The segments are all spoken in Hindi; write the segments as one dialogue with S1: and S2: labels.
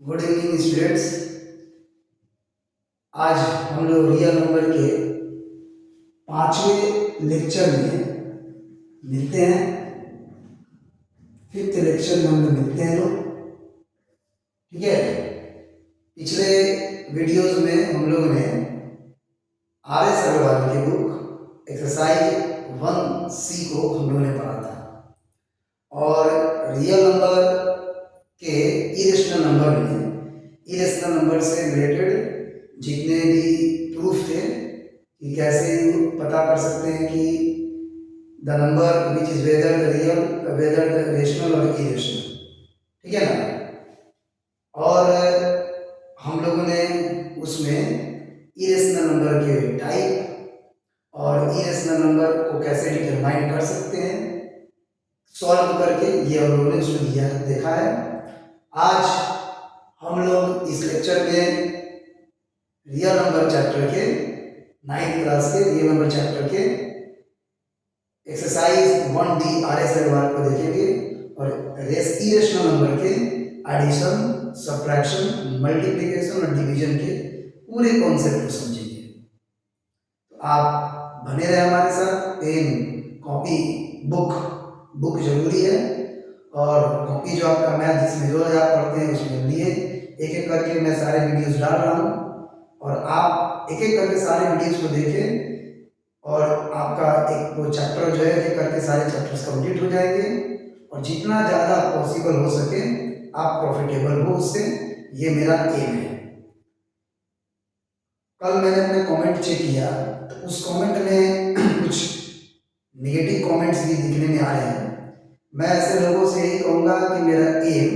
S1: Good evening students. आज हम लोग रियल नंबर के 5वें लेक्चर में मिलते हैं। 5th लेक्चर में हम लोग मिलते हैं लोग, ठीक है। पिछले वीडियोस में हम लोगों ने आर एस अग्रवाल की बुक एक्सरसाइज 1C को हम लोगों ने पढ़ा था और रियल नंबर के इरेशनल नंबर में इरेशनल नंबर से रिलेटेड जितने भी प्रूफ थे कि कैसे पता कर सकते हैं कि the number which is whether the real whether the rational और इरेशनल, ठीक है ना। और हम लोगों ने उसमें इरेशनल नंबर के टाइप और इरेशनल नंबर को कैसे डिटरमाइन कर सकते हैं सॉल्व करके, ये हम लोगों ने उसमें दिया देखा है। आज हम लोग इस लेक्चर में रियल नंबर चैप्टर के 9th क्लास के रियल नंबर चैप्टर के exercise 1D R S Agarwal को देखेंगे और इरेशनल नंबर के एडिशन, सब्ट्रैक्शन, मल्टीप्लिकेशन और डिवीजन के पूरे कॉन्सेप्ट को समझेंगे। तो आप बने रहे हमारे साथ। पेन, कॉपी, बुक जरूरी है और कॉपी जो आपका मैथ जिसमें रोज आप पढ़ते हैं उसमें लिए एक एक करके मैं सारे वीडियोस डाल रहा हूँ और आप एक एक करके सारे वीडियोस को देखें और आपका एक वो चैप्टर जो है एक करके सारे चैप्टर्स कंप्लीट हो जाएंगे और जितना ज़्यादा पॉसिबल हो सके आप प्रॉफिटेबल हो उससे, ये मेरा एम है। कल मैंने अपने कमेंट चेक किया तो उस कमेंट में कुछ नेगेटिव कमेंट्स भी दिखने में आए हैं। मैं ऐसे लोगों से यही कहूँगा कि मेरा एम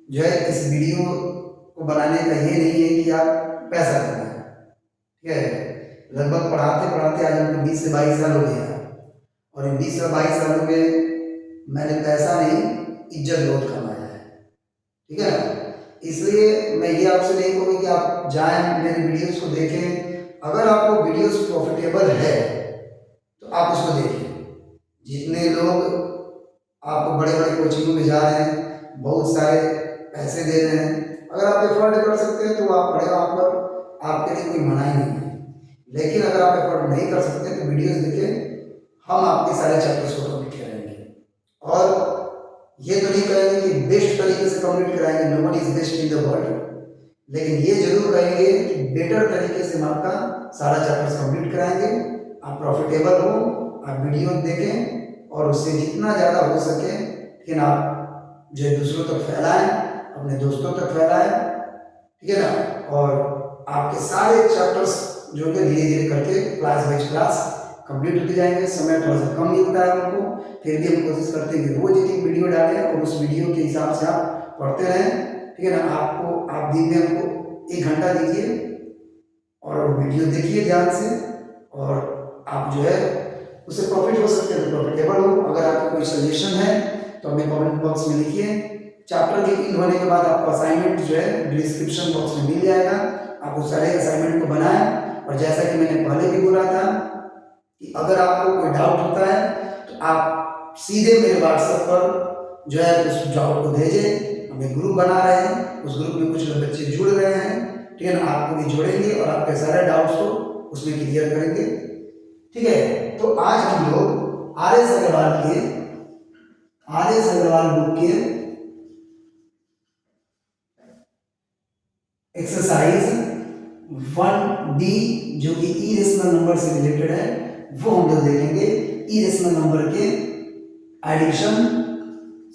S1: जो है इस वीडियो को बनाने का ये नहीं है कि आप पैसा कमाएं, ठीक है। लगभग पढ़ाते पढ़ाते आज हमको 20 से 22 साल हो गया और इन 20 से 22 सालों में मैंने पैसा नहीं इज्जत बहुत कमाया है, ठीक है। इसलिए मैं ये आपसे नहीं कहूँगी कि आप जाएं मेरे वीडियोस को देखें। अगर आपको वीडियोस प्रॉफिटेबल है तो आप उसको देखें। जितने लोग आपको बड़े बड़े कोचिंगों में जा रहे हैं, बहुत सारे पैसे दे रहे हैं, अगर आप एफर्ट कर सकते हैं तो आप पढ़े, आप पर आपके लिए कोई मनाही नहीं है। लेकिन अगर आप एफर्ट नहीं कर सकते तो वीडियोस देखें, हम आपके सारे चैप्टर्स को कंप्लीट कराएंगे और ये तो नहीं कहेंगे कि बेस्ट तरीके से कंप्लीट कराएंगे, nobody is best in the world, लेकिन ये जरूर कहेंगे कि बेटर तरीके से हम आपका सारा चैप्टर्स कंप्लीट कराएंगे। आप प्रॉफिटेबल हो, आप वीडियो देखें और उससे जितना ज़्यादा हो सके लेकिन आप जो है दूसरों तक फैलाएं, अपने दोस्तों तक फैलाएं, ठीक है ना। और आपके सारे चैप्टर्स जो है धीरे धीरे करके क्लास बाई क्लास कंप्लीट होते जाएंगे। समय थोड़ा सा कम मिलता है हमको, फिर भी हम कोशिश करते हैं कि रोज एक वीडियो डालें और उस वीडियो के हिसाब से आप पढ़ते रहें, ठीक है ना। आप दिन में हमको 1 घंटा दीजिए और वीडियो देखिए ध्यान से और आप जो है उससे प्रॉफिट हो सकते हैं, तो प्रॉफिटेबल हो। अगर आपका कोई सजेशन है तो हमें कमेंट बॉक्स में लिखिए। चैप्टर के इन होने के बाद आपका असाइनमेंट जो है डिस्क्रिप्शन बॉक्स में मिल जाएगा, आप उस सारे असाइनमेंट को बनाएं। और जैसा कि मैंने पहले भी बोला था कि अगर आपको कोई डाउट होता है तो आप सीधे मेरे व्हाट्सएप पर जो है उस डाउट को भेजें। हमें ग्रुप बना रहे हैं, उस ग्रुप में कुछ लोग बच्चे जुड़ रहे हैं, ठीक है ना। आपको भी जोड़ेंगे और आपके सारे डाउट्स को उसमें क्लियर करेंगे, ठीक है। तो आज हम लोग आर एस अग्रवाल बुक के एक्सरसाइज 1D जो कि इरेशनल नंबर से रिलेटेड है वो हम लोग देखेंगे। इरेशनल नंबर के एडिशन,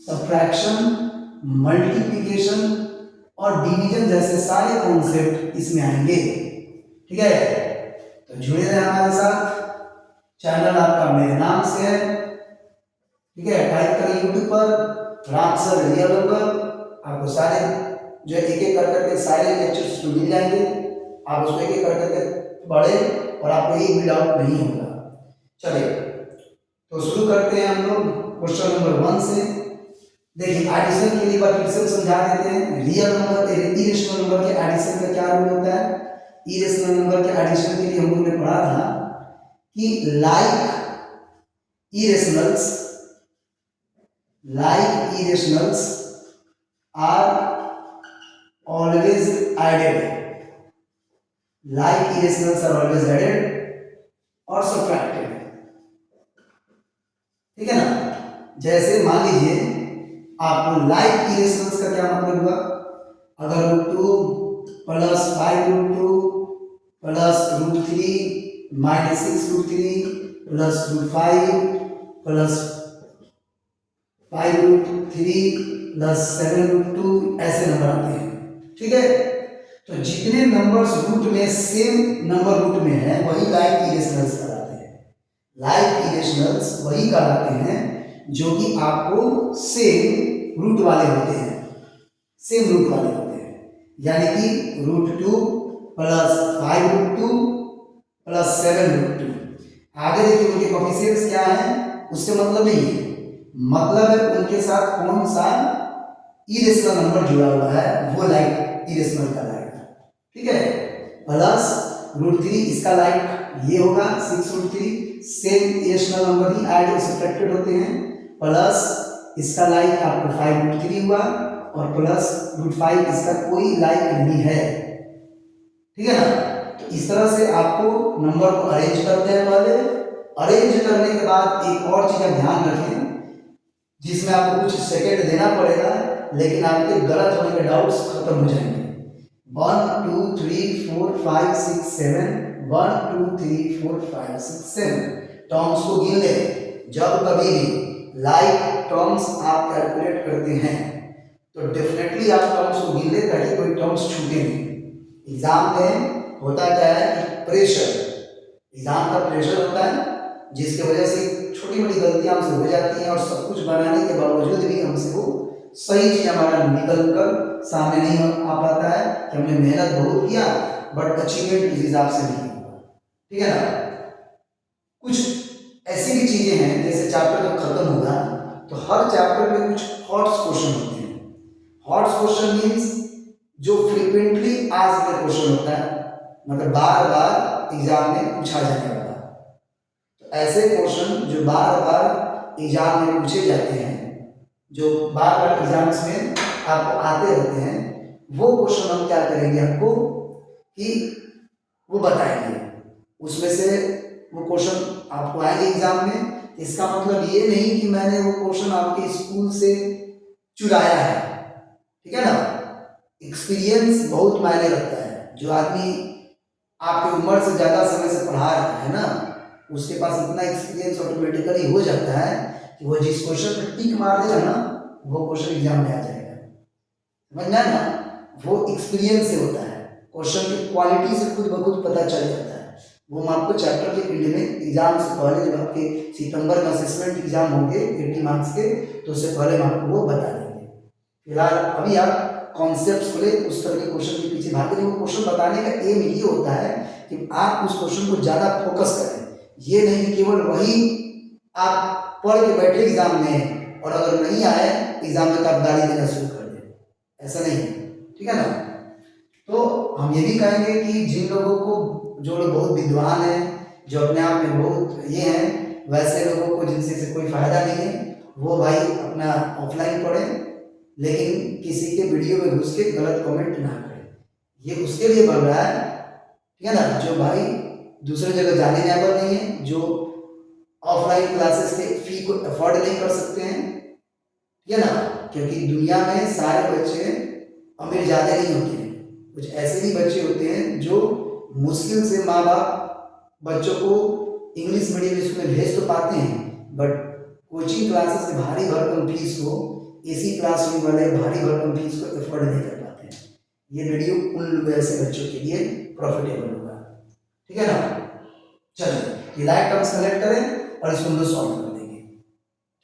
S1: सब्ट्रैक्शन, मल्टीप्लिकेशन और डिवीजन जैसे सारे कॉन्सेप्ट इसमें आएंगे, ठीक है। तो जुड़े रहे हमारे साथ। चैनल आपका मेरे नाम से है, ठीक है। टाइप करें यूट्यूब पर राम सर रियल नंबर, आपको सारे जो एक एक कर करके सारे लेक्चर्स मिल जाएंगे। आप उसको एक एक कर करके पढ़े और आपको एक भी डाउट नहीं होगा। चलिए तो शुरू करते हैं हम लोग क्वेश्चन नंबर 1 से। देखिए एडिशन के लिए बात फिर से समझा देते हैं। रियल नंबर इरेशनल नंबर के एडिशन का क्या रूल होता है। इरेशनल नंबर के एडिशन के लिए हम लोगों ने पढ़ा था कि like irrationals are always added, like irrationals are always added और सब्ट्रैक्टेड, ठीक है ना। जैसे मान लीजिए आपको लाइक इरेशनल्स का क्या मतलब हुआ, अगर root 2 plus 5 root 2 plus root 3 minus 6 root 3 plus root 5 plus 5 root 3 plus 7 root 2 ऐसे नंबर आते हैं, ठीक है। तो जितने नंबर्स रूट में सेम नंबर रूट में है वही लाइक इरेशनल्स कहलाते हैं। लाइक इरेशनल्स वही कहलाते हैं जो कि आपको सेम रूट वाले होते हैं, सेम रूट वाले होते हैं, यानी कि root 2 plus 5 root 2 plus 7 root 2। आगे देखिए उनके कोफिशिएंट्स क्या है उससे मतलब नहीं है, मतलब है उनके साथ कौन सा इरेशनल नंबर जुड़ा हुआ है वो लाइक इरेशनल कहलाएगा, ठीक है। प्लस रूट 3 इसका लाइक ये होगा 6 रूट 3, सेम इरेशनल नंबर ही ऐड और सब्ट्रैक्टेड होते हैं, प्लस इसका लाइक आपको 5 रूट 3 हुआ और प्लस रूट 5 इसका कोई लाइक नहीं है, ठीक है ना। तो इस तरह से आपको नंबर को अरेंज करते हैं। पहले अरेंज करने के बाद एक और चीज का ध्यान रखें जिसमें आपको कुछ सेकंड देना पड़ेगा, लेकिन आपके गलत होने के डाउट्स खत्म हो जाएंगे। 1 2 3 4 5 6 7 1 2 3 4 5 6 7 टर्म्स को गिन ले। जब कभी भी लाइक टर्म्स आप कैलकुलेट करते हैं तो डेफिनेटली आप टर्म्स को गिन ले ताकि कोई टर्म्स छूटे नहीं। एग्जाम में होता क्या है कि प्रेशर, एग्जाम का प्रेशर होता है जिसकी वजह से छोटी मोटी गलतियां हमसे हो जाती हैं और सब कुछ बनाने के बावजूद भी हमसे वो सही चीज हमारा निकल कर सामने नहीं आ पाता है कि हमने मेहनत बहुत किया बट अचीवमेंट इस हिसाब से नहीं हुआ, ठीक है ना। कुछ ऐसी भी चीजें हैं जैसे चैप्टर जब खत्म होगा तो हर चैप्टर में कुछ हॉट्स क्वेश्चन होते हैं। हॉट्स क्वेश्चन मीन्स जो फ्रीक्वेंटली आस्क्ड क्वेश्चन होता है, मतलब बार बार एग्जाम में पूछा जाने वाला। तो ऐसे क्वेश्चन जो बार बार एग्जाम में पूछे जाते हैं, जो बार बार एग्जाम्स में आपको आते रहते हैं, वो क्वेश्चन हम क्या करेंगे आपको कि वो बताएंगे। उसमें से वो क्वेश्चन आपको आएंगे एग्जाम में, इसका मतलब ये नहीं कि मैंने वो क्वेश्चन आपके स्कूल से चुराया है, ठीक है ना। एक्सपीरियंस बहुत मायने रखता है। जो आदमी आपकी उम्र से ज़्यादा समय से पढ़ा रहा है ना, उसके पास इतना एक्सपीरियंस ऑटोमेटिकली हो जाता है कि वो जिस क्वेश्चन पर टिक मार देगा ना वो क्वेश्चन एग्जाम में आ जाएगा, समझना ना। वो एक्सपीरियंस से होता है, क्वेश्चन की क्वालिटी से खुद ब खुद पता चल जाता है। वो हम आपको चैप्टर के एंड में एग्जाम से पहले जब आपके सितंबर में असेसमेंट एग्जाम होंगे 80 मार्क्स के, तो उससे पहले हम आपको वो बता देंगे। फिलहाल अभी आप कॉन्सेप्ट्स को ले उस तरह के क्वेश्चन के पीछे भागे। वो क्वेश्चन बताने का एम ये होता है कि आप उस क्वेश्चन को ज़्यादा फोकस करें, ये नहीं कि केवल वही आप पढ़ के बैठे एग्जाम में और अगर नहीं आए एग्जाम में तो आप गाली देना शुरू कर दें, ऐसा नहीं है, ठीक है ना। तो हम ये भी कहेंगे कि जिन लोगों को, जो लोग बहुत विद्वान हैं, जो अपने आप में बहुत ये हैं, वैसे लोगों को जिनसे कोई फायदा नहीं है वो भाई अपना ऑफलाइन पढ़ें, लेकिन किसी के वीडियो में घुस के गलत कमेंट ना करें। ये उसके लिए बन रहा है, ठीक है ना, जो भाई दूसरे जगह जाने के एबल नहीं है, जो ऑफलाइन क्लासेस के फी को अफोर्ड नहीं कर सकते हैं, ठीक है ना। क्योंकि दुनिया में सारे बच्चे अमीर ज़्यादा नहीं होते हैं, कुछ ऐसे भी बच्चे होते हैं जो मुश्किल से माँ बाप बच्चों को इंग्लिश मीडियम स्कूल में भेज तो पाते हैं, बट कोचिंग क्लासेस से भारी भरकम फीस को एसी क्लासरूम वाले भारी भरकम फीस को अफोर्ड नहीं कर पाते हैं। ये वीडियो उन ऐसे बच्चों के लिए प्रॉफिटेबल होगा, ठीक है ना। चलिए ये लाइक टर्म्स कलेक्ट करें और इसको हम लोग सॉल्व कर देंगे,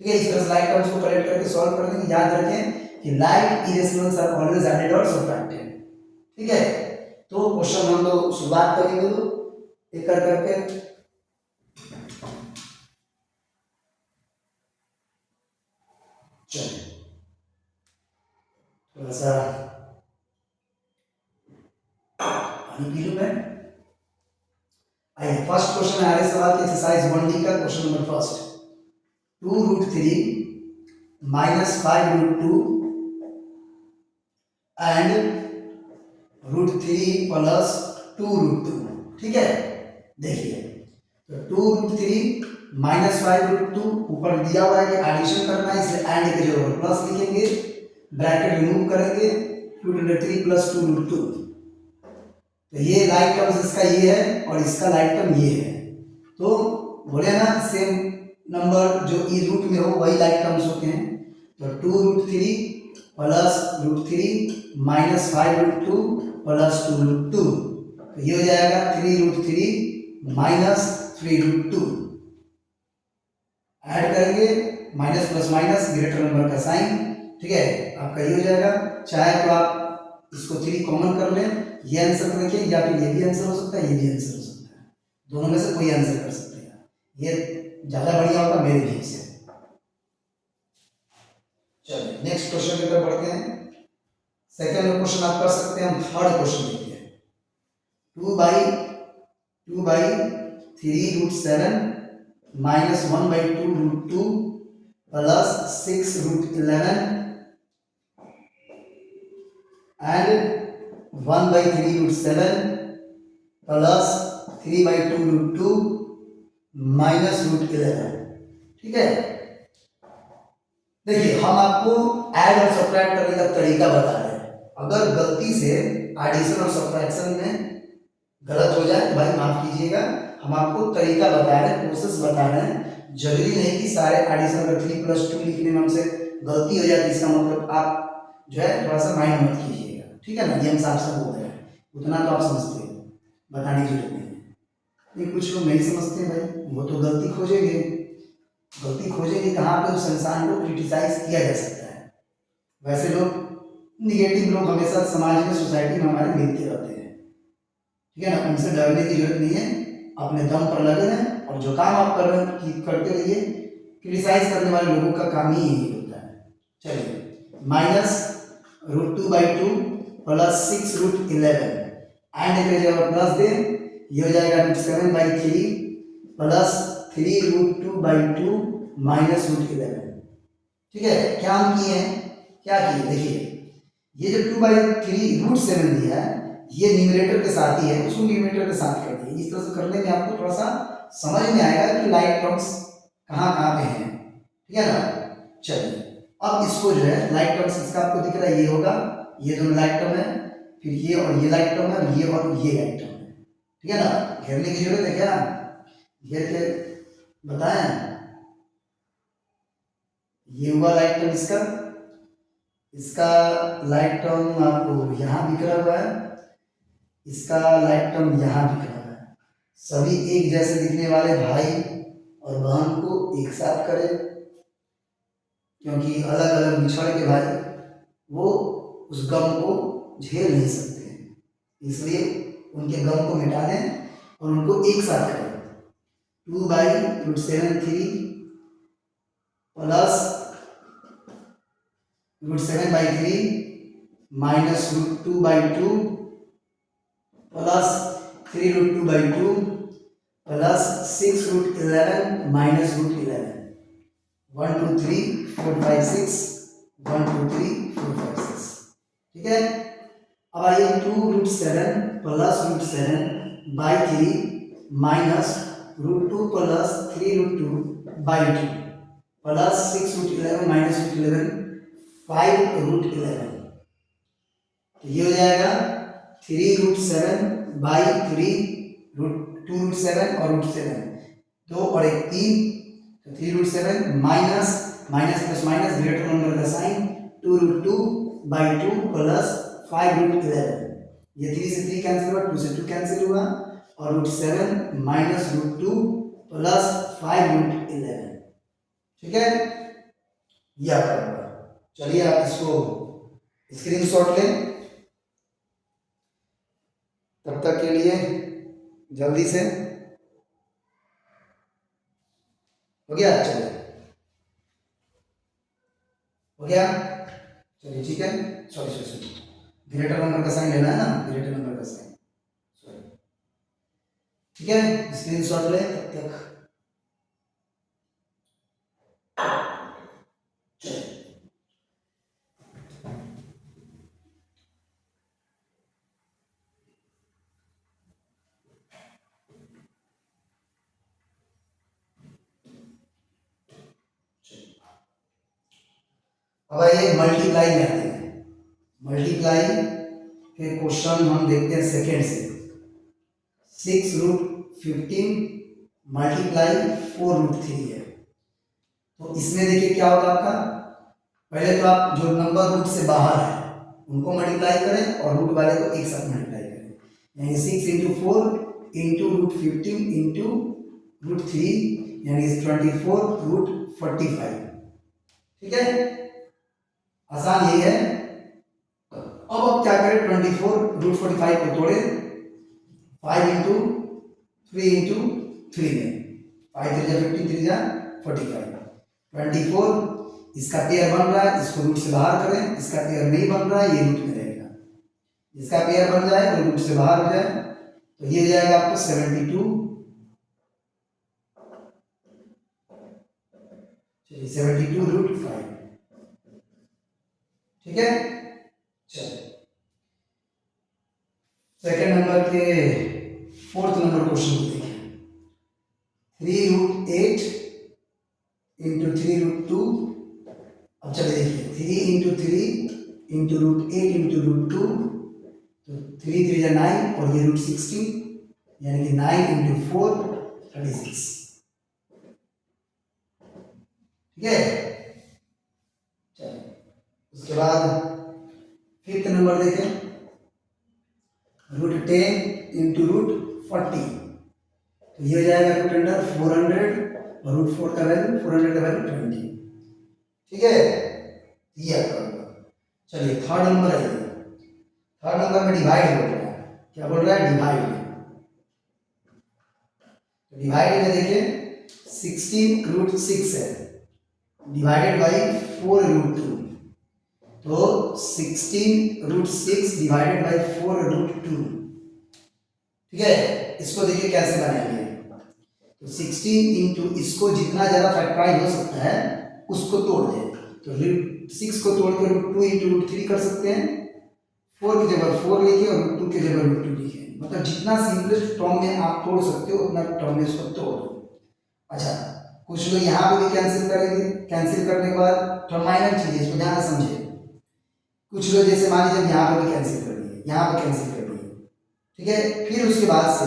S1: ठीक है। इस तरह से लाइक टर्म्स को कलेक्ट करके सॉल्व कर देंगे। याद रखें कि like irrationals are always added और सब्ट्रैक्टेड, ठीक है। तो क्वेश्चन हम लोग शुरुआत करेंगे एक कर करके। चलिए थोड़ा सा पानी पी लूं मैं। आइए फर्स्ट क्वेश्चन है सवाल की एक्सरसाइज 1D का question number first. 2 root 3 minus 5 root 2 and √3 plus 2√2, ठीक है। देखिए तो 2√3 माइनस 5√2, ऊपर दिया हुआ है कि एडिशन करना है, इसलिए एंड के जगह प्लस लिखेंगे, ब्रैकेट रिमूव करेंगे, 2√3 प्लस 2√2। तो ये लाइक टर्म्स इसका ये है और इसका लाइक टर्म ये है। तो बोले ना सेम नंबर जो ई रूट में हो वही लाइक टर्म्स होते हैं। तो 2√3 प्लस √3 माइनस 5√2 प्लस 2√2, तो ये हो जाएगा 3√3 माइनस 3√2। ऐड करेंगे, minus plus minus greater number का साइन, ठीक है, आपका ये हो जाएगा। चाहे तो आप इसको 3 कॉमन कर लें, ये आंसर रखें, या फिर ये भी आंसर हो सकता है, ये भी आंसर हो सकता है, दोनों में से कोई आंसर कर सकते हैं। ये ज्यादा बढ़िया होगा मेरे हिसाब से। चलिए नेक्स्ट क्वेश्चन की तरफ बढ़ते हैं। सेकंड क्वेश्चन आप कर सकते हैं, हम थर्ड क्वेश्चन देखते हैं। 2/3√7 minus 1/2√2 plus 6√11 and 1/3√7 plus 3/2√2 minus √11, ठीक है। देखिए हम आपको ऐड और सब्ट्रैक्ट करने का तरीका बता रहे हैं। अगर गलती से एडिशन और सब्ट्रैक्शन में गलत हो जाए तो भाई माफ कीजिएगा, हम आपको तरीका बता रहे हैं, प्रोसेस बता रहे हैं। जरूरी नहीं कि सारे एडिशन अगर 3 + 2 लिखने में हमसे गलती हो जाए, इसका मतलब आप जो है थोड़ा सा माइंड मत कीजिएगा, ठीक है ना। ये हम साफ साफ बोल रहे हैं, उतना तो आप समझते हो, बताने की जरूरत नहीं है। ये कुछ लोग नहीं समझते भाई, वो तो गलती खोजेंगे, गलती खोजेंगे कहाँ पे उस इंसान को क्रिटिसाइज किया जा सकता है। वैसे लोग निगेटिव लोग हमेशा समाज में, सोसाइटी में हमारे मिलते रहते हैं, ठीक है ना। उनसे डरने की जरूरत नहीं है, अपने दम पर लगे रहें और जो काम आप कर रहे हैं करते रहिए। क्रिटिसाइज करने वाले लोगों का काम ही यही होता है। चलिए माइनस √2/2 प्लस 6√11 एंड के जगह प्लस दें, ये हो जाएगा √7/3 प्लस 3√2/2 माइनस √11, ठीक है। क्या हम किए हैं, क्या किए, देखिए ये जो 2/3√7 दिया है ये न्यूमरेटर के साथ ही है, उसको न्यूमरेटर के साथ कर दिए। इस तरह से करने में आपको थोड़ा सा समझ में आएगा कि लाइक टर्म्स कहाँ कहाँ पे हैं, ठीक है ना। चलिए अब इसको जो है लाइक टर्म्स, इसका आपको दिख रहा है ये होगा, ये दोनों लाइक टर्म है, फिर ये और ये लाइक टर्म है, और ये लाइक टर्म है, ठीक है ना। घेरने की जरूरत है क्या, घेर के बताएं। ये हुआ लाइक टर्म इसका, इसका लाइक टर्म आपको यहाँ दिख रहा हुआ है, इसका लाइक टर्म यहाँ दिख रहा है। सभी एक जैसे दिखने वाले भाई और बहन को एक साथ करें, क्योंकि अलग अलग बिछड़ के भाई वो उस गम को झेल नहीं सकते हैं, इसलिए उनके गम को मिटा दें और उनको एक साथ करें। 2/√7 plus √7/3 minus √2/2 plus 3√2/2 plus 6√11 minus √11, 1 2 3 4 5 6, 1 2 3 4 5 6, ठीक है। अब आइए 2√7 plus √7/3 minus √2 plus 3√2/2 plus 6√11 minus √11 5√11, तो ये हो जाएगा 3√7/3 2√7 और √7, 2 और 1 3, तो 3√7 minus minus plus minus greater number का साइन 2√2/2 प्लस 5√11, ये 3 से 3 कैंसिल हुआ, 2 से 2 कैंसिल हुआ, और √7 माइनस √2 प्लस 5√11, ठीक है। ये आपका होगा। चलिए आप इसको स्क्रीनशॉट लें, तब तक के लिए जल्दी से हो गया, चलिए हो गया, चलिए ठीक है। सॉरी ग्रेटर नंबर का साइन लेना है ना, ग्रेटर नंबर का साइन, सॉरी, ठीक है। स्क्रीनशॉट ले तब तक। अब आइए मल्टीप्लाई में आते हैं। मल्टीप्लाई के क्वेश्चन हम देखते हैं सेकेंड से। 6√15 मल्टीप्लाई 4√3 है। तो इसमें देखिए क्या होगा आपका, पहले तो आप जो नंबर रूट से बाहर है उनको मल्टीप्लाई करें और रूट वाले को एक साथ मल्टीप्लाई करें, यानी 6 इंटू 4 इंटू √15 इंटू √3 यानी 24√45। ठीक है, आसान यही है। अब आप क्या करें, 24√45 को तोड़े 5 इंटू 3 इंटू 3 में, 5 3 15 3 45, 24 इसका पेयर बन रहा है, इसको रूट से बाहर करें, इसका पेयर नहीं बन रहा है, ये रूट में रहेगा। इसका पेयर बन जाए तो रूट से बाहर हो जाए, तो ये जाएगा आपको 72। चलिए 72√5। ठीक है, चलिए सेकेंड नंबर के फोर्थ नंबर क्वेश्चन को देखिए। 3√8 इंटू 3√2। अब चलिए देखिए 3 इंटू 3 इंटू √8 इंटू √2, तो 3 3 9 और ये √16 यानी कि 9 इंटू 4 36। ठीक है, चलिए उसके बाद फिफ्थ नंबर देखें। √10 इंटू √40, तो ये हो जाएगा रूट अंडर 400 और √4 का वैल्यू 400 का वैल्यू 20। ठीक है, ये आपका होगा। चलिए थर्ड नंबर है, थर्ड नंबर में डिवाइड हो रहा है। क्या बोल रहा है, डिवाइड। तो डिवाइड में देखिए 16√6 है डिवाइडेड बाई 4√2, तो 16√6 डिवाइडेड बाई 4√2। ठीक है, इसको देखिए कैसे बनाएंगे। तो 16 इंटू इसको जितना ज्यादा फैक्टराइज हो सकता है उसको तोड़ दें, तो 6 को तोड़ के √2 इंटू √3 कर सकते हैं। 4 की जगह 4 लिखे और √2 की जगह √2 लिखे, मतलब जितना सिंपलेस्ट टर्म में आप तोड़ सकते हो उतना टर्म में इसको तोड़ दो। अच्छा, कुछ लोग यहाँ पे भी कैंसिल करेंगे, कैंसिल करने के बाद थोड़ा माइनर चीज है, इसको ध्यान से समझे। कुछ लोग जैसे मान लीजिए यहाँ पे भी कैंसिल कर दिए, यहाँ पे कैंसिल कर दिए, ठीक है, फिर उसके बाद से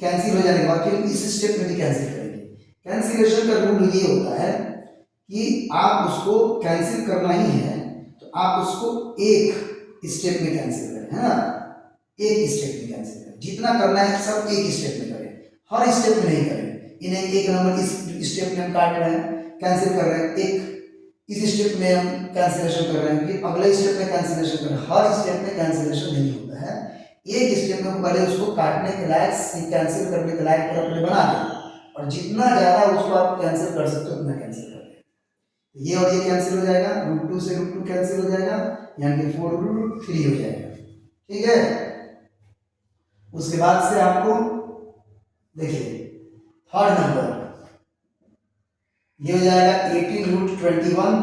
S1: कैंसिल हो जाने के बाद फिर इस स्टेप में भी कैंसिल करेंगे। कैंसिलेशन का रूल ये होता है कि आप उसको कैंसिल करना ही है तो आप उसको एक स्टेप में कैंसिल करें, है ना, एक स्टेप में कैंसिल करें। जितना करना है सब एक स्टेप में करें, हर स्टेप में नहीं करें। इन्हें एक नंबर इस स्टेप में हम काट रहे हैं, कैंसिल कर रहे हैं, एक इस स्टेप में हम कैंसिलेशन कर रहे हैं, फिर अगले स्टेप में कैंसिलेशन कर रहे हैं। हर स्टेप में कैंसिलेशन नहीं होता है, एक स्टेप में पहले उसको काटने के लायक, कैंसिल करने के लायक पहले बना दें, और जितना ज्यादा उसको आप कैंसिल कर सकते हो उतना कैंसिल कर दें। ये और ये कैंसिल हो जाएगा, √2 से √2 कैंसिल हो जाएगा, यानी कि 4√3 हो जाएगा। ठीक है, उसके बाद से आपको देखिए थर्ड नंबर ये हो जाएगा 18√21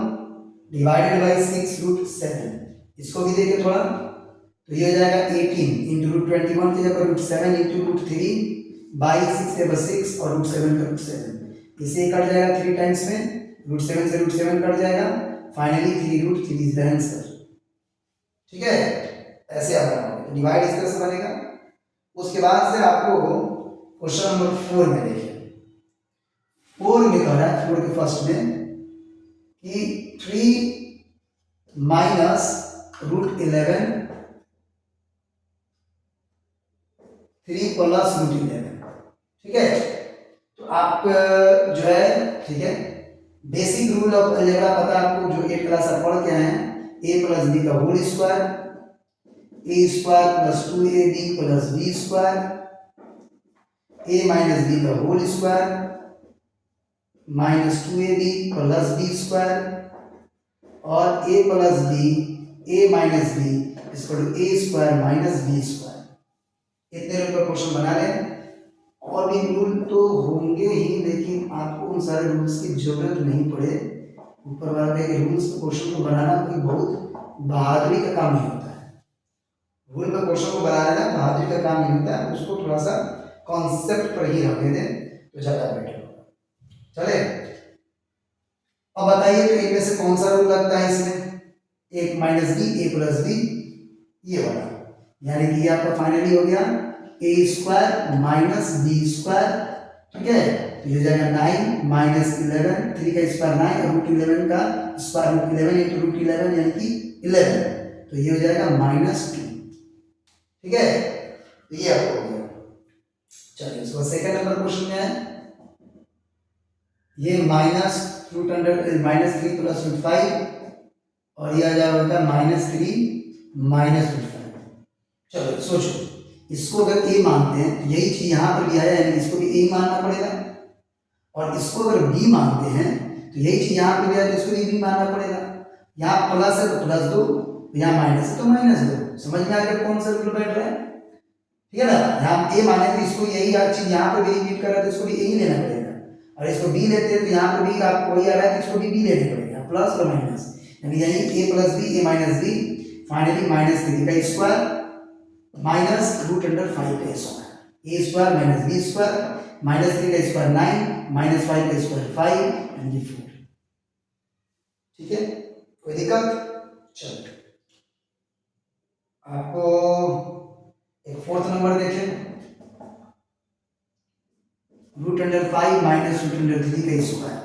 S1: डिवाइडेड बाई 6√7। इसको भी देखिए थोड़ा, तो ये हो जाएगा 18 इंटू √21 की जगह √7 इंटू √3 बाई 6 और √7 का √7, इसे कट जाएगा 3 टाइम्स में, √7 से √7 कट जाएगा, फाइनली 3√3 इज द आंसर। ठीक है, ऐसे आप बनाओगे, डिवाइड इस तरह से बनेगा। उसके बाद से आपको क्वेश्चन नंबर 4 में देखिए, 4 में कह रहा है, 4 के फर्स्ट में कि 3 माइनस √11 3 प्लस √11। ठीक है, तो आप जो है, ठीक है, बेसिक रूल ऑफ अलजेब्रा पता है आपको, जो 8 क्लास आप पढ़ के आए हैं, a प्लस बी का whole square, a square plus 2ab plus b square, a minus B का whole square minus 2ab plus b square, और a plus b a minus b इसको a square minus b square. इतने रूल का क्वेश्चन बना लें, और भी रूल तो होंगे ही, लेकिन आपको उन सारे रूल्स की जरूरत नहीं पड़े। ऊपर वाला के रूल्स के क्वेश्चन को बनाना कोई बहुत बहादुरी का काम नहीं होता है। रूल का क्वेश्चन को बना लेना बहादुरी का काम नहीं होता है, उसको थोड़ा सा कॉन्सेप्ट पर ही रखने दें तो ज्यादा बेटर होगा। चले, अब बताइए तो इनमें से कौन सा रूल लगता है इसमें। एक minus B A plus B, ये वाला, यानी कि ये आपका फाइनली हो गया ए स्क्वायर माइनस बी स्क्वायर, ठीक है। तो ये हो जाएगा 9 माइनस 11, 3 का स्क्वायर 9 और रूट 11 का स्क्वायर रूट 11 इंटू रूट 11 यानी कि 11, तो ये हो जाएगा -2, ठीक है। तो ये आपको हो गया। चलिए इसको सेकंड नंबर क्वेश्चन में है, ये -3 प्लस रूट 5 और ये आ जाएगा -3 माइनस रूट 5। चलो सोचो, इसको अगर ए मानते हैं तो यही चीज यहाँ पर लिया है, यानी इसको भी ए मानना पड़ेगा, और इसको अगर बी मानते हैं तो यही चीज यहाँ पर लिया है तो इसको भी बी मानना पड़ेगा। यहाँ प्लस है तो प्लस 2, यहाँ माइनस है तो -2। समझ में आ गया कौन सा रूल बैठ रहा है, ठीक है ना। यहाँ ए माने तो इसको यही चीज यहाँ पे भी रिपीट कर रहा है तो इसको भी ए ही लेना पड़ेगा, और इसको बी लेते हैं तो यहाँ पे भी आपको वही आ रहा है तो इसको भी बी लेना पड़ेगा, प्लस और माइनस, यानी यही ए प्लस बी ए माइनस बी, फाइनली -3 का स्क्वायर माइनस √5 का square, A square minus B square, -3 का स्क्वायर 9 माइनस 5 का स्क्वायर 5 यानी 4, ठीक है। कोई दिक्कत? चलो आपको एक फोर्थ नंबर देखें, √5 माइनस √3 का स्क्वायर,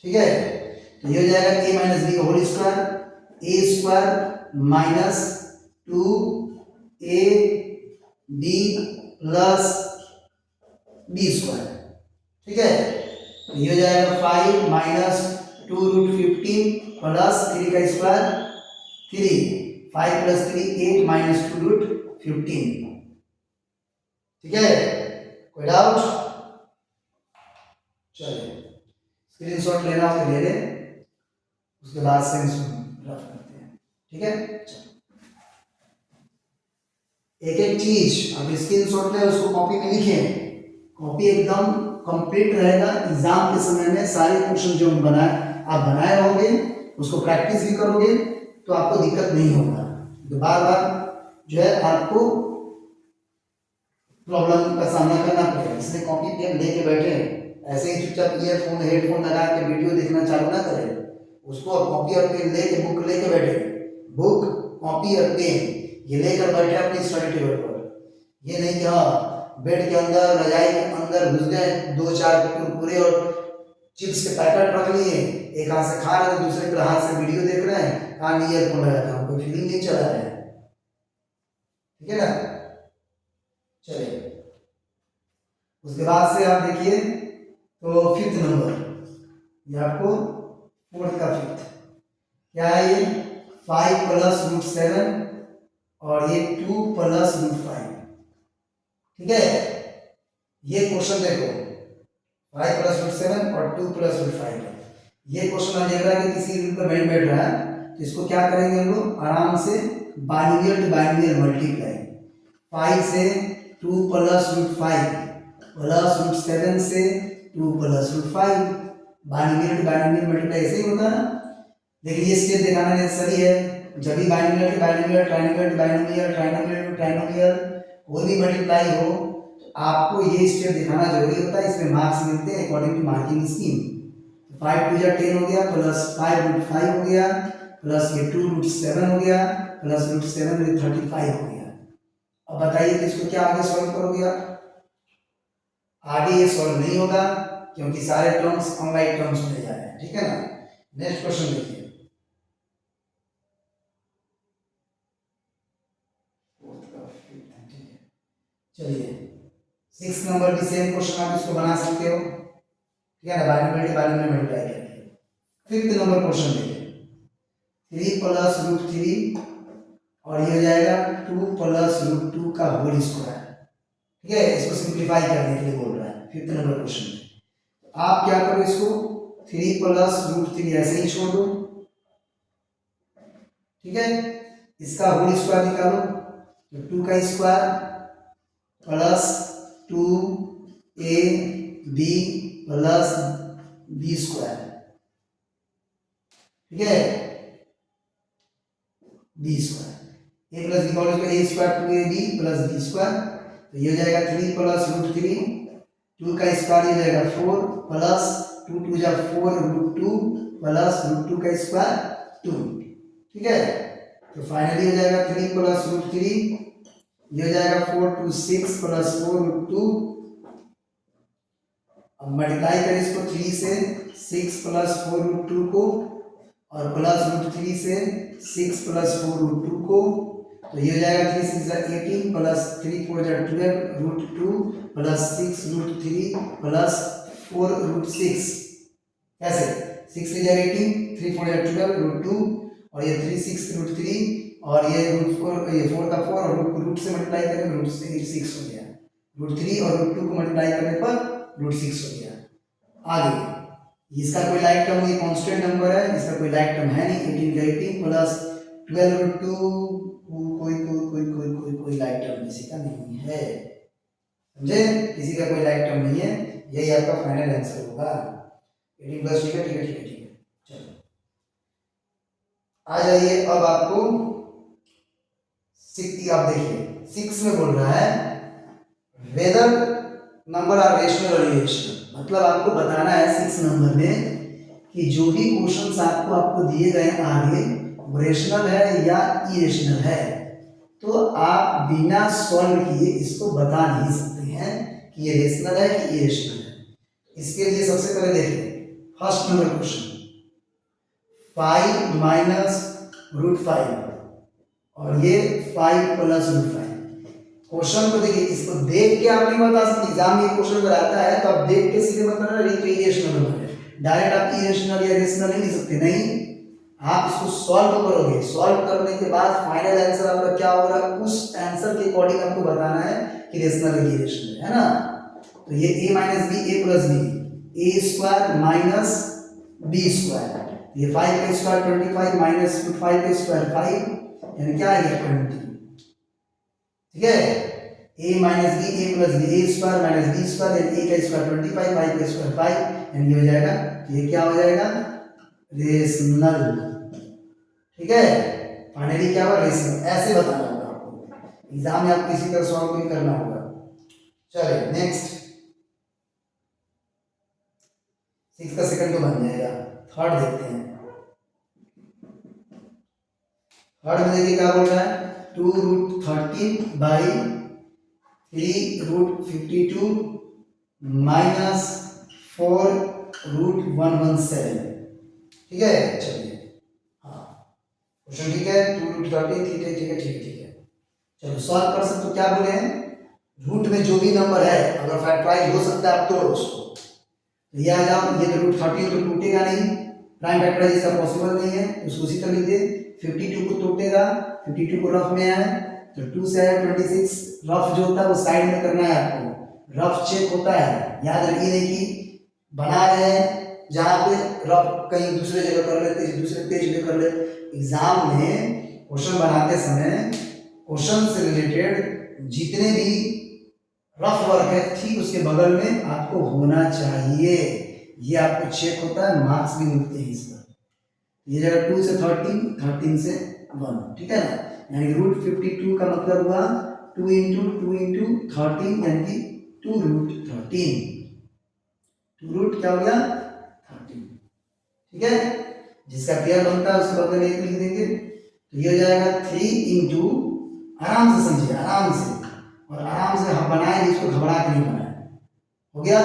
S1: ठीक है। तो ये हो जाएगा a माइनस बी का whole square, A square minus 2ab plus B square, ठीक है। तो ये हो जाएगा 5 माइनस 2√15 प्लस 3 का स्क्वायर 3, 5 प्लस 3 8 माइनस 2√15, ठीक है। कोई डाउट? चलिए स्क्रीनशॉट लेना हो तो ले ले, उसके बाद से इसको रफ करते हैं, ठीक है। एक एक चीज आप स्क्रीनशॉट ले, उसको कॉपी में लिखें, कॉपी एकदम कंप्लीट रहेगा। एग्जाम के समय में सारे क्वेश्चन जो आप बनाए रहोगे, उसको प्रैक्टिस भी करोगे तो आपको दिक्कत नहीं होगा, तो बार बार जो है आपको प्रॉब्लम का सामना करना पड़ेगा। इसलिए कॉपी पेन लेके बैठे, ऐसे ही चुपचाप ईयरफोन हेडफोन लगा के वीडियो देखना चालू ना करें, उसको कॉपी और पेन लेके बुक लेके बैठे, बुक कॉपी और पेन ये लेकर बैठे अपनी स्टडी टेबल पर। ये नहीं कि हाँ बेड के अंदर रजाई के अंदर घुस गए, 2-4 कुरकुरे और चिप्स के पैकेट रख लिए, एक हाथ से खा रहे दूसरे के हाथ से वीडियो देख रहे हैं, कान में ईयरफोन लगा था, कोई फीलिंग नहीं चला रहा है, ठीक है ना। चलिए उसके बाद से आप देखिए तो फिफ्थ नंबर, ये आपको फोर्थ का फिफ्थ क्या है, ये 5 प्लस √7 और ये 2 प्लस √5, ठीक है। ये क्वेश्चन देखो 5 प्लस √7 और 2 प्लस √5, ये क्वेश्चन अलजेब्रा के किसी रूल पर नहीं बैठ रहा है, तो इसको क्या करेंगे हम लोग आराम से बाइनोमियल टू बाइनोमियल मल्टीप्लाई, 5 से 2 प्लस √5 प्लस √7 से 2 plus √5, binomial to binomial multiply ऐसे ही होता है। देखिए ये स्टेप दिखाना नेसेसरी है, जब भी binomial to binomial, trinomial to binomial, trinomial to trinomial कोई भी मल्टीप्लाई हो तो आपको ये स्टेप दिखाना जरूरी होता है, इसमें मार्क्स मिलते हैं अकॉर्डिंग टू मार्किंग स्कीम। 5 2 जा 10 हो गया, प्लस 5 √5 हो गया, प्लस ये 2 √7 हो गया, प्लस √7 में 35 हो गया। अब बताइए कि इसको क्या आगे सॉल्व करोगे आप? आगे ये सॉल्व नहीं होगा क्योंकि सारे टर्म्स अनलाइक टर्म्स में जा रहे हैं, ठीक है ना। नेक्स्ट क्वेश्चन देखिए, चलिए 6 नंबर की सेम क्वेश्चन आप इसको बना सकते हो, ठीक है ना, बाइनोमियल मल्टीप्लाई करके। 5th नंबर क्वेश्चन देखिए, 3 प्लस √3 और ये हो जाएगा 2 प्लस √2 का होल स्क्वायर, ठीक है। इसको सिंप्लीफाई करने के लिए बोल रहा है 5th नंबर क्वेश्चन में। आप क्या करो, इसको 3 प्लस √3 ऐसे ही छोड़ दो, ठीक है। इसका होल स्क्वायर निकालो, तो 2 का square plus 2ab plus b square, ठीक है, b square, a plus b का whole square, a square 2ab plus b square, तो ये हो जाएगा 3 प्लस √3, 2 का स्क्वायर ये जाएगा 4 प्लस 2 2 जा 4 √2 प्लस √2 का स्क्वायर 2, ठीक है। तो फाइनली हो जाएगा 3 प्लस रूट 3, ये हो जाएगा 4 टू 6 प्लस 4 रूट 2। अब मल्टीप्लाई करें इसको 3 से, 6 प्लस 4 रूट 2 को, और प्लस रूट 3 से 6 प्लस 4 रूट 2 को। तो ये हो जाएगा 3 6 18 plus 3 4 12 root 2 plus 6 root 3 plus 4 root 6। कैसे? 6 3 18, 3 4 12 रूट 2, और ये 3 6 रूट 3, और ये रूट 4, ये 4 का 4, और रूट से मल्टीप्लाई करें रूट से 6 हो गया। रूट 3 और रूट 2 को मल्टीप्लाई करने पर रूट 6 हो गया। आगे इसका कोई लाइक टर्म नहीं, कांस्टेंट नंबर है, इसका कोई लाइक टर्म है नहीं। 18 का 18 प्लस 12 रूट 2, कोई कोई कोई कोई कोई कोई लाइक टर्म किसी का नहीं है, समझे? किसी का कोई लाइक टर्म नहीं है। यही आपका फाइनल आंसर होगा 18 प्लस। ठीक है ठीक है ठीक है ठीक है। चलो आ जाइए अब आपको आप देखिए 6 में बोल रहा है वेदर नंबर आर रेशनल और इरेशनल। मतलब आपको बताना है 6 नंबर में कि जो भी क्वेश्चंस आपको दिए गए आगे वो रेशनल है या इरेशनल है, तो आप बिना सॉल्व किए इसको बता नहीं सकते हैं कि ये रेशनल है कि इरेशनल है। इसके लिए सबसे पहले देखिए first number question, 5 minus root 5 और ये 5 प्लस रूट 5। क्वेश्चन को देखिए, इसको देख के आप नहीं बता सकते। एग्जाम में क्वेश्चन अगर आता है तो आप देख के सीधे मत करना ये तो इरेशनल नंबर है, डायरेक्ट आप इरेशनल या रेशनल नहीं लिख सकते। नहीं, आप इसको सॉल्व करोगे, सॉल्व करने के बाद फाइनल आंसर आपका क्या होगा, उस आंसर के अकॉर्डिंग आपको बताना है कि रेशनल है कि इरेशनल है ना। तो ये a minus B, A plus B, A square minus B square, ये 5 का स्क्वायर 25 माइनस 5 का स्क्वायर 5, यानी क्या आएगा 20। ठीक है, a minus B, A plus B, A square minus B square, यानी a का स्क्वायर 25, 5 का स्क्वायर 5, यानी ये हो जाएगा, ये क्या हो जाएगा, रेशनल। ठीक है, फाइनली क्या होगा, रेशनल। ऐसे बताना होगा आपको, एग्जाम में आपको इसी तरह सॉल्व भी करना होगा। चलिए नेक्स्ट, 6 का सेकंड तो बन जाएगा। थर्ड देखते हैं। थर्ड में देखिए क्या बोल रहा है, 2 root 13 by 3 root 52 minus 4 root 117। ठीक है, चलिए हाँ क्वेश्चन ठीक है, 2 रूट 13 ठीक है ठीक है ठीक है ठीक है। चलो सॉल्व कर सकते, तो क्या बोले हैं, रूट में जो भी नंबर है अगर फैक्टराइज हो सकता है आप तोड़ो उसको। तो ये आ जाओ, ये तो रूट 13 तो टूटेगा नहीं, प्राइम फैक्टराइज इसका पॉसिबल नहीं है, उसको उसी तरह लिख दे। 52 को टूटेगा, 52 को रफ में है तो 2 से आया 26। रफ जो होता है वो साइड में करना है आपको, रफ चेक होता है, याद रखिए नहीं कि बना रहे हैं जहाँ पे रफ कहीं दूसरे जगह कर लेते, दूसरे पेज पे कर ले। एग्जाम में क्वेश्चन बनाते समय क्वेश्चन से रिलेटेड जितने भी रफ वर्क है ठीक उसके बगल में आपको होना चाहिए, ये आपको चेक होता है, मार्क्स भी मिलते हैं इस पर। ये जगह 2 से 13, 13 से 1, ठीक है ना, यानी रूट 52 का मतलब हुआ 2 इंटू 2 इंटू 13, यानी कि 2 रूट 13, 2 रूट क्या हो गया 13। ठीक है, जिसका पेयर बनता है उसके बदले में 1 लिख देंगे, तो ये हो जाएगा 3 इंटू, आराम से समझिए आराम से, और आराम से हम बनाए, इसको घबरा के नहीं बनाए। हो गया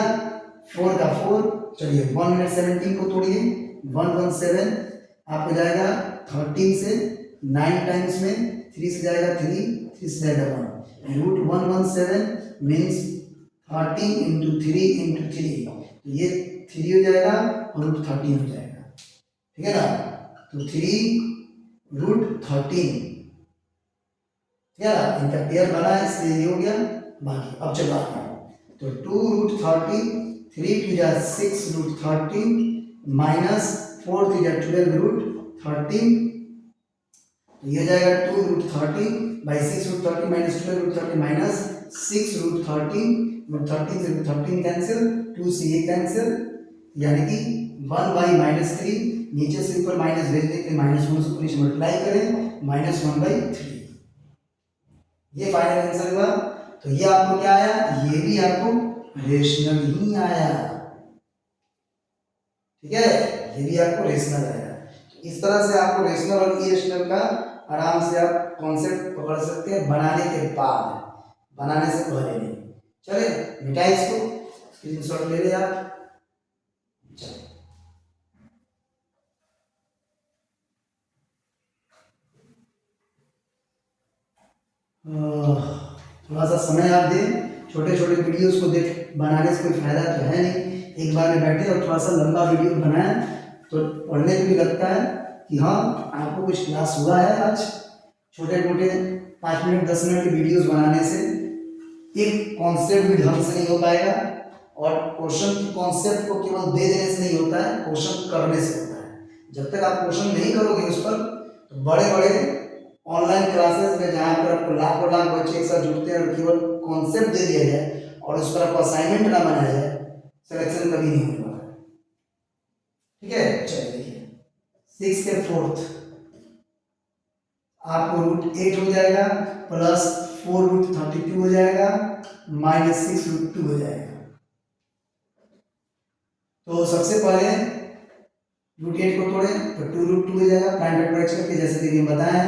S1: 4 का 4, चलिए 117 को तोड़िए, 117 आपको जाएगा 13 से 9 टाइम्स में, 3 से जाएगा 3, 3 से जाएगा 1, रूट 117 मीन्स 13 इंटू 3 इंटू 3, तो ये 3 हो जाएगा और रूट 13 हो जाएगा। ठीक है ना, तो 3 रूट 13, ठीक है ना, इनका पेयर बना है इसलिए ये हो गया। बाकी अब चलो आगे, तो 2 रूट 13, 3 टू जा 6 रूट 13 माइनस 4 टू जा 12 रूट 13, तो ये जाएगा 2 root 13 by 6 root 13 minus 12 root 13 minus 6 root 13, root 13 से रूट 13 कैंसिल, 2 से ये कैंसिल, यानी कि 1 बाई माइनस 3, नीचे से ऊपर माइनस भेजने के लिए -1 से नीचे मल्टीप्लाई करें, -1 बाई 3, ये फाइनल आंसर हुआ। तो ये आपको क्या आया, ये भी आपको रेशनल ही आया। ठीक है, ये भी आपको रेशनल आया। तो इस तरह से आपको रेशनल और इरेशनल का आराम से आप कॉन्सेप्ट पकड़ सकते हैं बनाने के बाद, बनाने से पहले नहीं। चले मिटाइए इसको, स्क्रीनशॉट ले ले आप। चलिए थोड़ा सा समय आप दें, छोटे छोटे वीडियोस को देख बनाने से कोई फायदा तो है नहीं। एक बार में बैठे और थोड़ा सा लंबा वीडियो बनाएं तो पढ़ने को भी लगता है कि हाँ आपको कुछ क्लास हुआ है आज। छोटे मोटे 5 मिनट 10 मिनट की वीडियोस बनाने से एक कॉन्सेप्ट भी ढंग से नहीं हो पाएगा, और क्वेश्चन की कॉन्सेप्ट को केवल दे देने से नहीं होता है, क्वेश्चन करने से होता है। जब तक आप क्वेश्चन नहीं करोगे उस पर, तो बड़े बड़े ऑनलाइन क्लासेस में जहाँ पर आपको लाखों लाख बच्चे एक साथ जुड़ते हैं और केवल कॉन्सेप्ट दे दिया जाए और उस पर आपको असाइनमेंट ना बनाया जाए, सिलेक्शन कभी नहीं होने वाला। ठीक है, चलिए देखिए 6 के 4th आपको √8 हो जाएगा, प्लस 4√32 हो जाएगा, माइनस 6√2 हो जाएगा। तो सबसे पहले √8 को तोड़े तो 2√2 हो जाएगा, प्राइम फैक्टराइज करके जैसे कि बताया है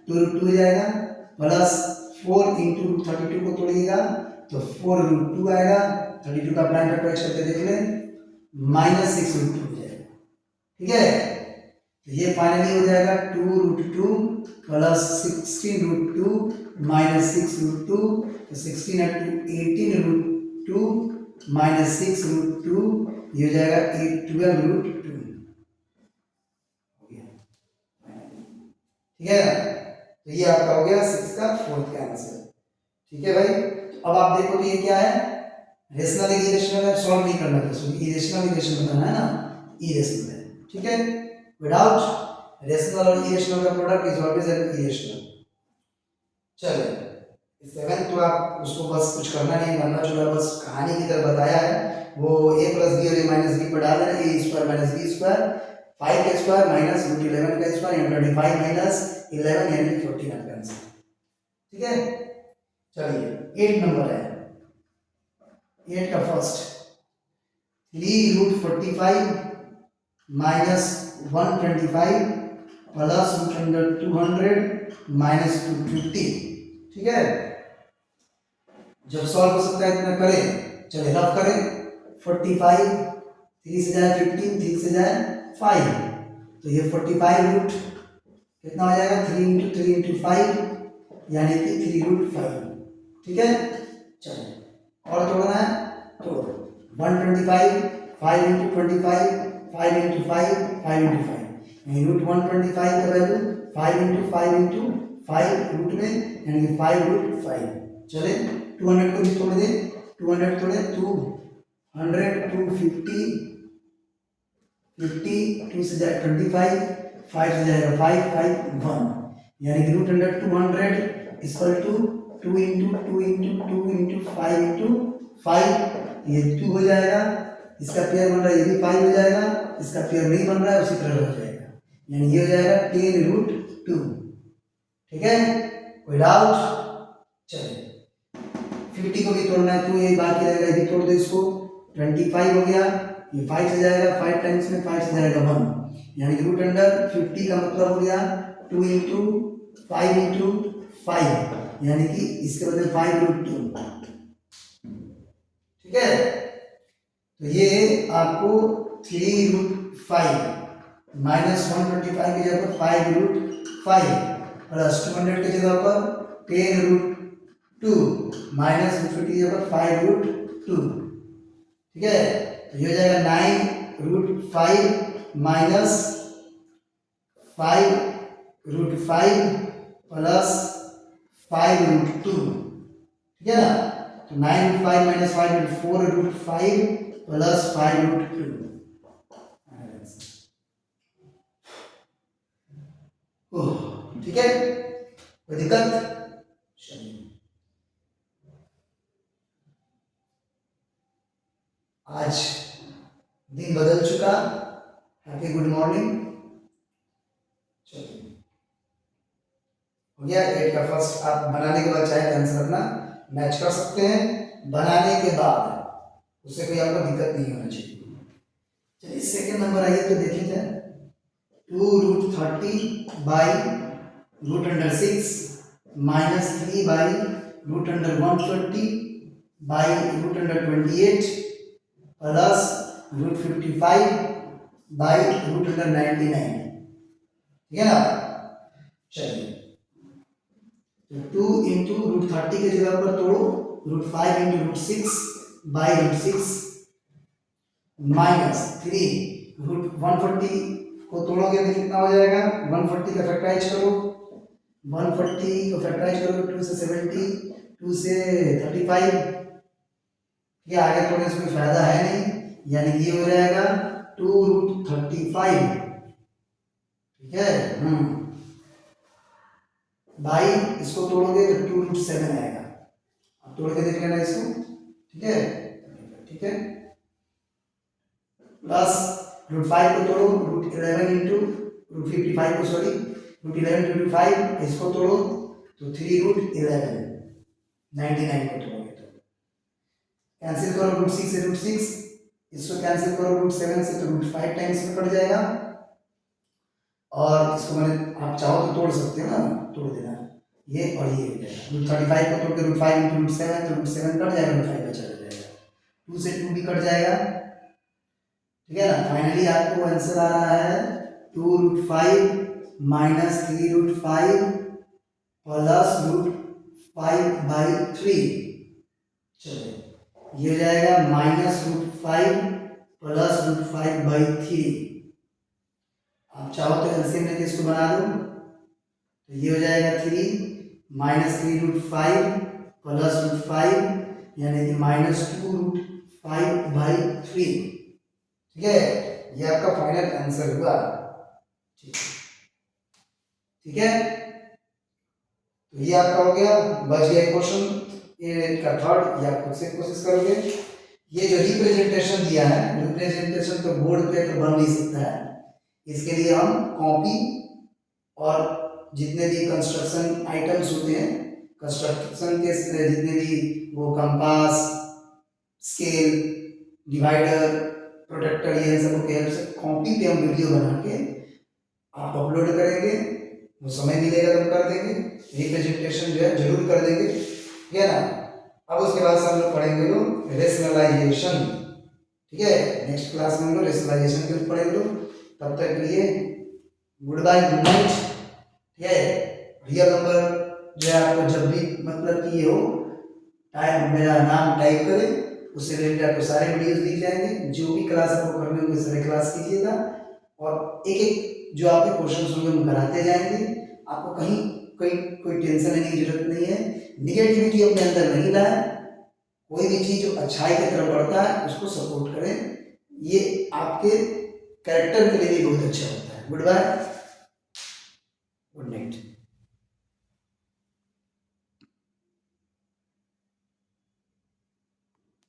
S1: 2√2 हो जाएगा, प्लस 4 इंटू √32 को तोड़िएगा तो 4√2 आएगा, 32 का प्राइम फैक्टराइज करके देख लें, माइनस 6√2 हो जाएगा। ठीक है, तो ये फाइनली हो जाएगा 2√2 प्लस 16√2 माइनस 6√2, तो 16 × 18√2 माइनस 6√2, ये हो जाएगा 12√2। ठीक है, तो ये आपका हो गया 6 का 4th का आंसर। ठीक है भाई, तो अब आप देखो तो ये क्या है, रेशनल इरेशनल है, सॉल्व नहीं करना है, इरेशनल इरेशनल बताना है ना, इरेशनल है। ठीक है, विदाउट रेशनल और इरेशनल का प्रोडक्ट इज ऑलवेज इरेशनल। चलिए 7th तो आप उसको बस कुछ करना नहीं, बनना चुना, बस कहानी की तरह बताया है, वो a + b और a - b पर डाल देना, a² - b² 5 का स्क्वायर माइनस √11 का स्क्वायर यानी 25 माइनस 11 यानी 14 आपका आंसर। ठीक है, चलिए 8 नंबर है, 8 का फर्स्ट 3√45 माइनस 125 प्लस √200 माइनस 250। ठीक है, जब सॉल्व हो सकता है इतना करें, चलिए रफ करें, 45 3 से जाए 15, 3 से जाए 5, तो ये 45 रूट कितना हो जाएगा 3 × 3 × 5 यानी कि 3√5। ठीक है, चलिए और तोड़ना है, तो 125 5 × 25 5 × 5 5 × 5 यानी √125 का वैल्यू 5 × 5 × 5 रूट में यानी कि 5√5। चले 200 को भी तोड़ दे, 200 तोड़े 200 250 50 2 से जाए 25 5 से जाएगा 5 5 1 यानी कि √200 इक्वल टू 2 × 2 × 2 × 5 × 5, ये 2 हो जाएगा, इसका पेयर बन रहा है, ये भी 5 हो जाएगा, इसका पेयर नहीं बन रहा है उसी तरह हो जाएगा, यानी ये हो जाएगा 10√2। ठीक है, कोई डाउट? चलिए 50 को भी तोड़ना है, तो ये बाकी रहेगा, ये भी तोड़ दो इसको, 25 हो गया, ये 5 से जाएगा, 5 टाइम्स में 5 से जाएगा 1 यानी कि √50 का मतलब हो गया 2 × 5 × 5 यानी कि इसके बदले 5√2। ठीक है, तो ये आपको 3√5 माइनस 125 की जगह पर 5√5 प्लस 200 की जगह पर 10√2 माइनस 50 की जगह पर 5√2। ठीक है, तो ये हो जाएगा 9√5 माइनस 5√5 प्लस 5√2। ठीक है ना, तो 9√5 माइनस 5 4√5 प्लस 5√2। ठीक है, कोई दिक्कत? आज दिन बदल चुका, हैप्पी गुड मॉर्निंग। चलिए हो गया 8 का फर्स्ट। आप बनाने के बाद चाहे आंसर अपना मैच कर सकते हैं, बनाने के बाद उससे कोई आपको दिक्कत नहीं होना चाहिए। चलिए सेकंड नंबर आइए तो देखिए जाए 2√30/√6 -3/√120/√28 प्लस √55/√99। ठीक है ना। चलिए, तो 2 इंटू √30 के जगह पर तोड़ो, √5 इंटू √6/√6 माइनस 3 √140 को तोड़ोगे तो कितना हो जाएगा, 140 का फैक्टराइज करो, 140 को फैक्टराइज करोगे 2 से 70, 2 से 35, ये आगे थोड़े इसमें फायदा है नहीं, यानी ये हो जाएगा 2√35। ठीक है, भाई इसको तोड़ोगे तो 2√7 आएगा। अब तोड़ के देख लेना इसको। ठीक है, ठीक है, प्लस √5 को तोड़ो, √11 इंटू √55 को, सॉरी √11 इंटू 5 इसको तोड़ो तो 3√11, 99 को तोड़ोगे तो कैंसिल करो, √6 से √6, इसको कैंसिल करो √7 से तो √5 टाइम्स में कट जाएगा। और इसको मैंने, आप चाहो तो तोड़ सकते हो ना, तोड़ देना ये और ये हो जाएगा। √35 को तोड़ के √5 इंटू √7 तो √7 कट जाएगा, √5 बचा जाएगा, 2 से 2 भी कट जाएगा। ठीक है ना। फाइनली आपको आंसर आ रहा है 2√5 माइनस 3√5 प्लस √5/3। चलिए, ये हो जाएगा -√5 प्लस √5/3। आप चाहो तो एलसीएम लेके इसको बना दो, तो ये हो जाएगा 3 माइनस 3√5 प्लस √5, यानी कि -2√5/3। ठीक है, ये आपका फाइनल आंसर हुआ। ठीक है, तो ये आपका हो गया, बच गया क्वेश्चन ये का थर्ड। ये आप खुद से कोशिश करोगे। ये जो रिप्रेजेंटेशन दिया है, रिप्रेजेंटेशन तो बोर्ड पे तो बन नहीं सकता है, इसके लिए हम कॉपी और जितने भी कंस्ट्रक्शन आइटम्स होते हैं, कंस्ट्रक्शन के जितने भी वो कंपास, स्केल, डिवाइडर, प्रोटेक्टर, ये सब के हेल्प से कॉपी पे हम वीडियो बना के आप अपलोड करेंगे, वो समय मिलेगा तो हम कर देंगे। रिप्रेजेंटेशन जो है जरूर कर देंगे। ठीक है ना। अब उसके बाद से हम लोग पढ़ेंगे लोग रेशनलाइजेशन। ठीक है, नेक्स्ट क्लास में हम लोग रेशनलाइजेशन के पढ़ेंगे लोग। तब तक के लिए गुड बाय, गुड नाइट। ठीक है, रियल नंबर जो है आपको जब भी मतलब कि ये हो, टाइम मेरा नाम टाइप करें, उससे रिलेटेड आपको सारे वीडियोस दिख जाएंगे। जो भी क्लास आपको करने होंगे सारे क्लास कीजिएगा, और एक एक जो आपके क्वेश्चन होंगे हम कराते जाएंगे। आपको कहीं कोई टेंशन लेने की जरूरत नहीं है। निगेटिविटी अपने अंदर नहीं लाए, कोई भी चीज़ जो अच्छाई की तरफ बढ़ता है उसको सपोर्ट करें। ये आपके कैरेक्टर के लिए भी बहुत अच्छा होता है। Good bye.